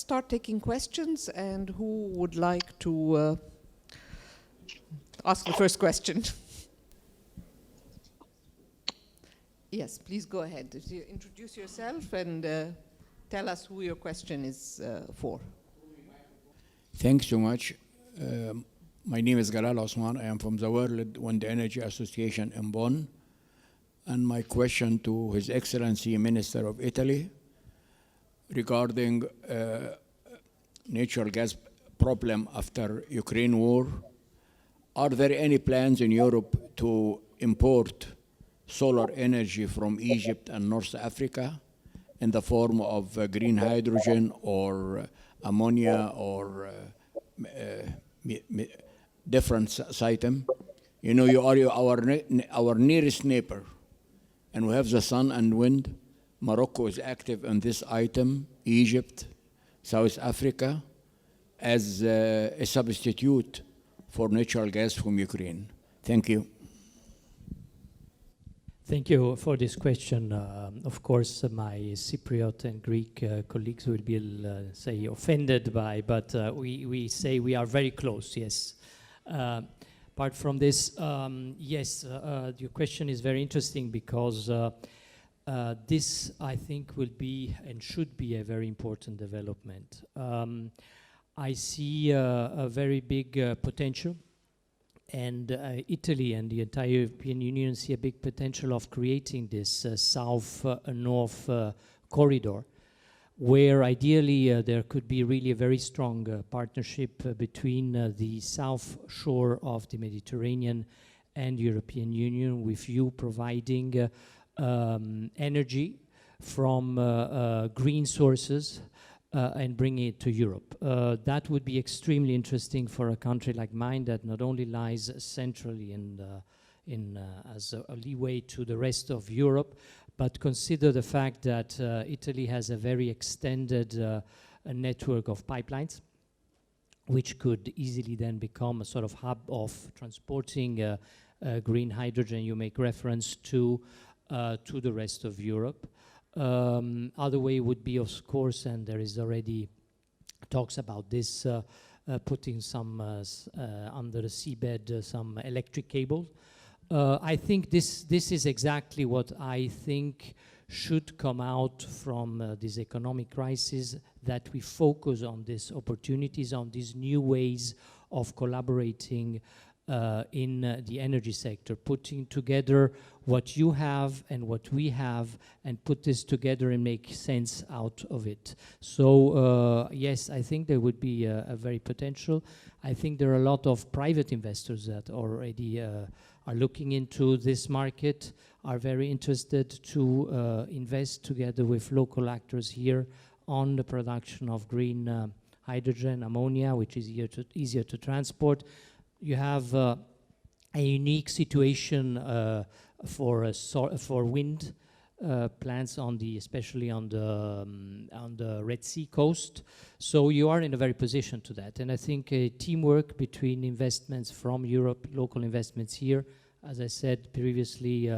start taking questions, and who would like to ask the first question? Yes, please go ahead. Introduce yourself and tell us who your question is for. Thanks so much. My name is Galal Osman. I am from the World Wind Energy Association in Bonn. And my question to His Excellency Minister of Italy regarding natural gas problem after Ukraine war. Are there any plans in Europe to import solar energy from Egypt and North Africa in the form of green hydrogen or ammonia or different item? You know, you are our nearest neighbor, and we have the sun and wind. Morocco is active in this item, Egypt, South Africa, as a substitute for natural gas from Ukraine. Thank you. Thank you for this question. Of course, my Cypriot and Greek colleagues will be, say, offended by, but we say we are very close, yes. Apart from this, yes, your question is very interesting because this, I think, will be and should be a very important development. I see a very big potential, and Italy and the entire European Union see a big potential of creating this south-north corridor, where ideally there could be really a very strong partnership between the south shore of the Mediterranean and European Union, with you providing energy from green sources and bring it to Europe. That would be extremely interesting for a country like mine that not only lies centrally in as a leeway to the rest of Europe, but consider the fact that Italy has a very extended network of pipelines, which could easily then become a sort of hub of transporting green hydrogen. You make reference to the rest of Europe. Other way would be, of course, and there is already talks about this, putting some under the seabed, some electric cable. I think this is exactly what I think should come out from this economic crisis, that we focus on these opportunities, on these new ways of collaborating in the energy sector, putting together what you have and what we have, and put this together and make sense out of it. So yes, I think there would be a very potential. I think there are a lot of private investors that already are looking into this market, are very interested to invest together with local actors here on the production of green hydrogen, ammonia, which is easier to transport. You have a unique situation for wind plants especially on the Red Sea coast. So you are in a very position to that, and I think a teamwork between investments from Europe, local investments here, as I said previously,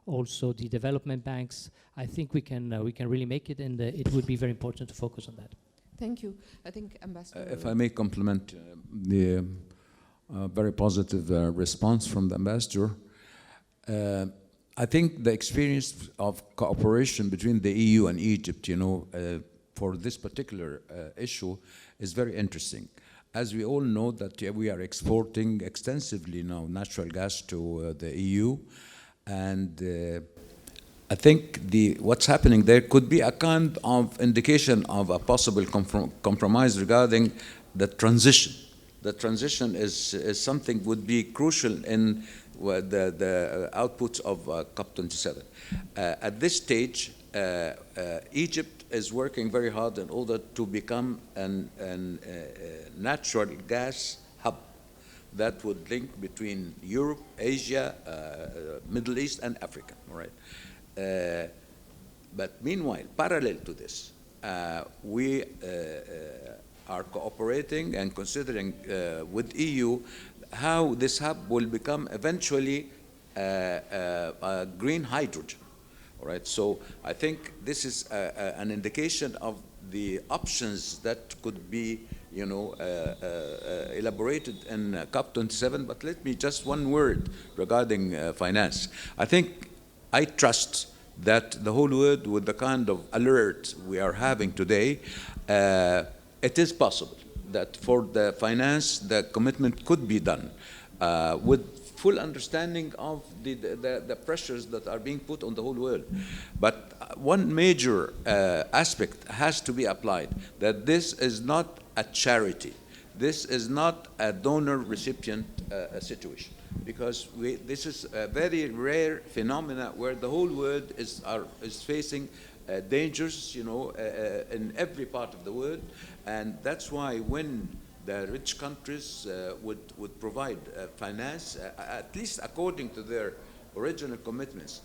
also the development banks. I think we can really make it, and it would be very important to focus on that. Thank you. I think Ambassador. If I may compliment the very positive response from the ambassador. I think the experience of cooperation between the EU and Egypt, you know, for this particular issue is very interesting. As we all know that we are exporting extensively now natural gas to the EU, and I think what's happening there could be a kind of indication of a possible compromise regarding the transition. The transition is something would be crucial in the outputs of COP27. At this stage, Egypt is working very hard in order to become a natural gas hub that would link between Europe, Asia, Middle East, and Africa. All right. But meanwhile, parallel to this, we are cooperating and considering with EU how this hub will become eventually green hydrogen. All right, so I think this is an indication of the options that could be, elaborated in COP27. But let me just one word regarding finance. I trust that the whole world, with the kind of alert we are having today, it is possible that for the finance, the commitment could be done with full understanding of the pressures that are being put on the whole world. But one major aspect has to be applied, that this is not a charity. This is not a donor-recipient situation, because this is a very rare phenomena where the whole world is facing dangers, in every part of the world. And that's why when the rich countries would provide finance, at least according to their original commitments,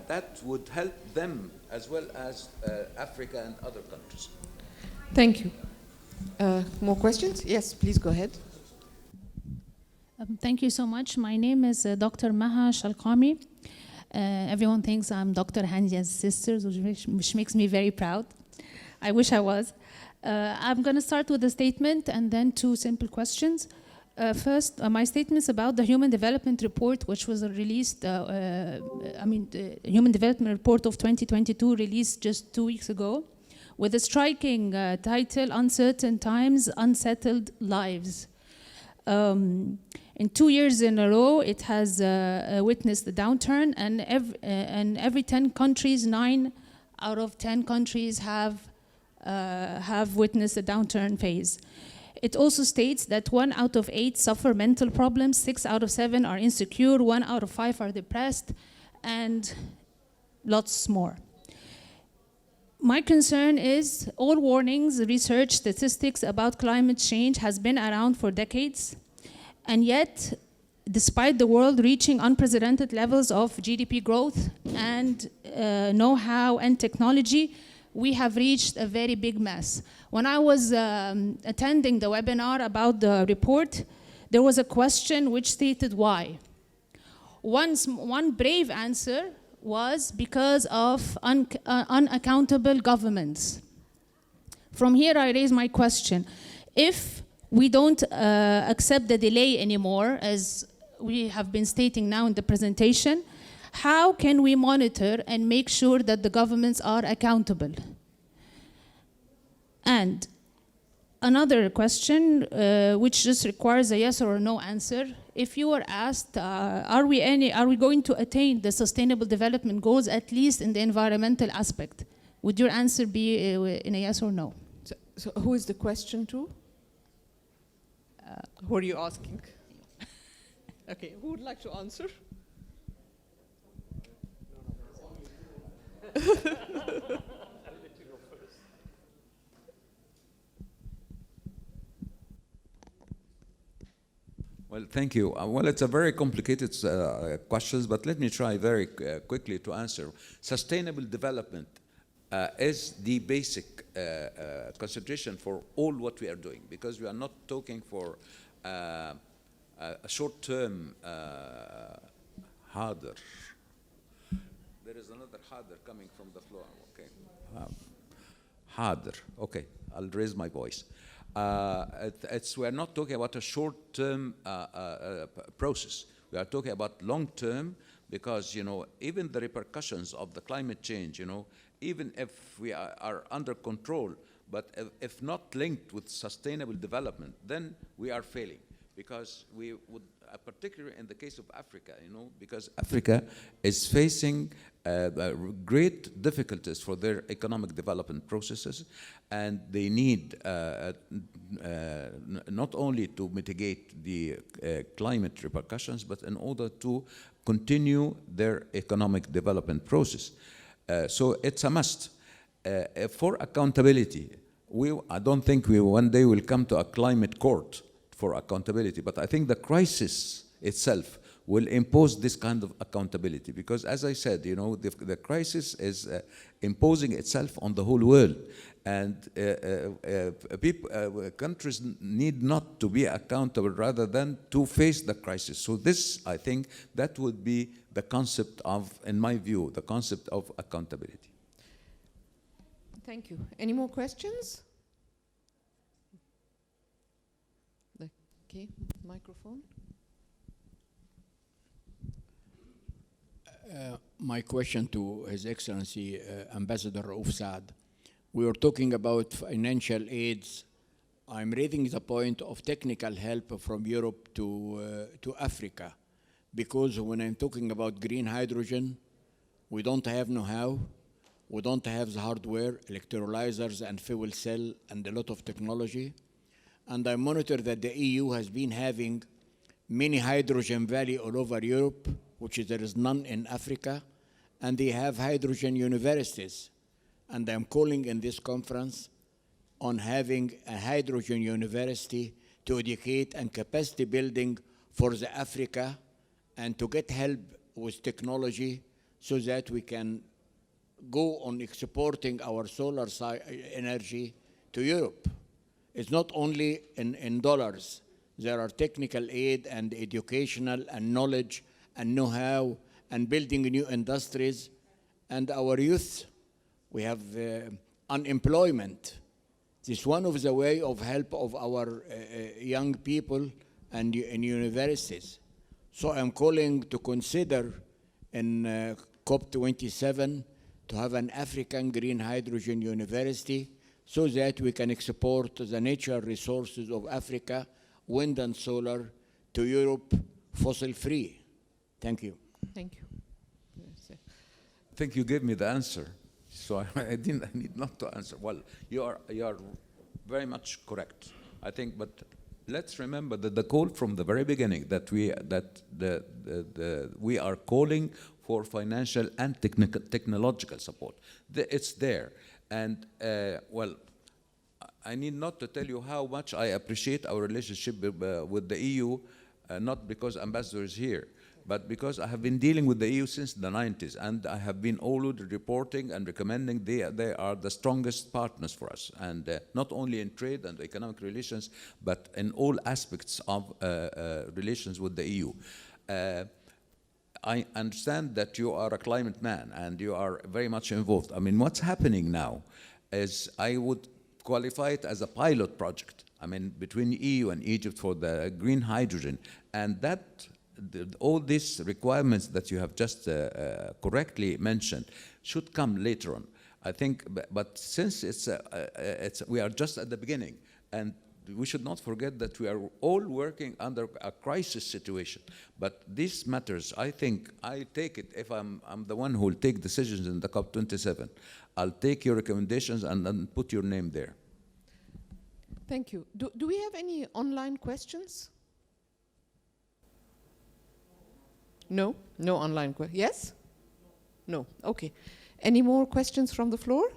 that would help them as well as Africa and other countries. Thank you. More questions? Yes, please go ahead. Thank you so much. My name is Dr. Maha Shalqami. Everyone thinks I'm Dr. Handia's sister, which makes me very proud. I wish I was. I'm going to start with a statement and then two simple questions. First, my statement is about the Human Development Report, which was released, the Human Development Report of 2022, released just 2 weeks ago, with a striking title, Uncertain Times, Unsettled Lives. In 2 years in a row, it has witnessed a downturn, and every 10 countries, 9 out of 10 countries have witnessed a downturn phase. It also states that 1 out of 8 suffer mental problems, 6 out of 7 are insecure, 1 out of 5 are depressed, and lots more. My concern is all warnings, research, statistics about climate change has been around for decades, and yet, despite the world reaching unprecedented levels of GDP growth and know-how and technology, we have reached a very big mess. When I was attending the webinar about the report, there was a question which stated why. One brave answer was because of unaccountable governments. From here, I raise my question. If we don't accept the delay anymore, as we have been stating now in the presentation, how can we monitor and make sure that the governments are accountable? And another question, which just requires a yes or a no answer. If you were asked, are we going to attain the Sustainable Development Goals, at least in the environmental aspect? Would your answer be in a yes or no? So who is the question to? Who are you asking? Okay, who would like to answer? Well, thank you. Well, it's a very complicated question, but let me try very quickly to answer. Sustainable development is the basic consideration for all what we are doing, because we are not talking for a short-term harder. There is another harder coming from the floor, okay. Harder, okay, I'll raise my voice. We're not talking about a short-term process. We are talking about long-term, because, even the repercussions of the climate change, even if we are under control, but if not linked with sustainable development, then we are failing. Because we would, particularly in the case of Africa, because Africa is facing great difficulties for their economic development processes, and they need not only to mitigate the climate repercussions, but in order to continue their economic development process. So it's a must. For accountability, I don't think we one day will come to a climate court for accountability, but I think the crisis itself will impose this kind of accountability, because as I said, the crisis is imposing itself on the whole world, and countries need not to be accountable rather than to face the crisis. So this, I think, that would be the concept of, in my view, the concept of accountability. Thank you. Any more questions? Okay, microphone. My question to His Excellency Ambassador Raouf Saad. We were talking about financial aids. I'm raising the point of technical help from Europe to Africa, because when I'm talking about green hydrogen, we don't have know-how, we don't have the hardware, electrolyzers and fuel cell and a lot of technology. And I monitor that the EU has been having many hydrogen valley all over Europe, which there is none in Africa, and they have hydrogen universities. And I'm calling in this conference on having a hydrogen university to educate and capacity building for the Africa and to get help with technology so that we can go on exporting our solar energy to Europe. It's not only in dollars. There are technical aid and educational and knowledge and know-how and building new industries. And our youth, we have unemployment. This is one of the way of help of our young people and in universities. So I'm calling to consider in COP27 to have an African green hydrogen university so that we can export the natural resources of Africa, wind and solar, to Europe, fossil-free. Thank you. Thank you. I think you gave me the answer, so I need not to answer. Well, you are very much correct, I think. But let's remember that the call from the very beginning that we are calling for financial and technological support. It's there. And, well, I need not to tell you how much I appreciate our relationship with the EU, not because Ambassador is here, but because I have been dealing with the EU since the 90s, and I have been always reporting and recommending they are the strongest partners for us, and not only in trade and economic relations, but in all aspects of relations with the EU. I understand that you are a climate man and you are very much involved. I mean, what's happening now is I would qualify it as a pilot project, I mean, between EU and Egypt for the green hydrogen. And that, all these requirements that you have just correctly mentioned should come later on, I think. But since we are just at the beginning, and we should not forget that we are all working under a crisis situation. But these matters, I think, I take it, if I'm the one who will take decisions in the COP27, I'll take your recommendations and put your name there. Thank you. Do we have any online questions? No? No online questions. Yes? No. Okay. Any more questions from the floor?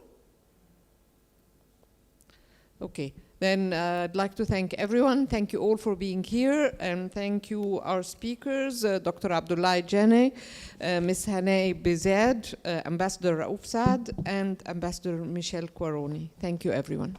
Okay. Then I'd like to thank everyone. Thank you all for being here, and thank you our speakers, Dr. Abdoulaye Janneh, Ms. Hanay Bezed, Ambassador Raouf Saad, and Ambassador Michel Quaroni. Thank you, everyone.